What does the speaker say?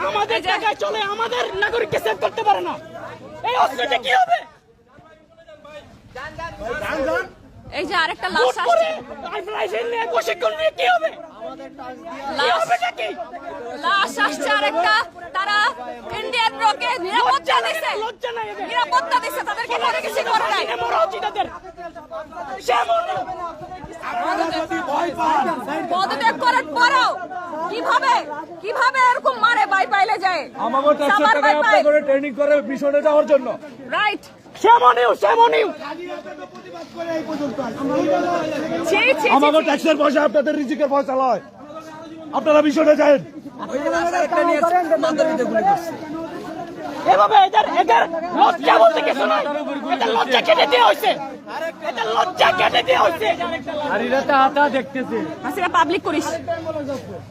আমাদের জায়গায় চলে আমাদের নাগরিককে সেভ করতে পারে না, এই অস্ত্রটা কি হবে? এই যে আরেকটা লাশ আসছে, প্রশিক্ষণ নিয়ে কি হবে? লাশ আসছে আরেকটা। তারা ইন্ডিয়ান ব্রোকে নিরাপত্তা দিছে, নিরাপত্তা দিছে, তাদেরকে কোনো কিছু করে নাই। পদত্যাগ করার পরও কিভাবে কিভাবে এরকম মারে বাই পাইলে যায়? আমাদের ট্যাক্সের টাকা অ্যাপ্লাই করে ট্রেনিং করে মিশনে যাওয়ার জন্য। রাইট। আমাদের ট্যাক্সের পয়সা আপনাদের রিজিকের পয়সা লয়, আপনারা মিশনে যান। এভাবে এদের লজ্জা বলতে কিছু নাই, এটা লজ্জা কেটে দেওয়া হয়েছে, এটা লজ্জা কেটে দেওয়া হয়েছে। হাসিনা পাবলিক করিস।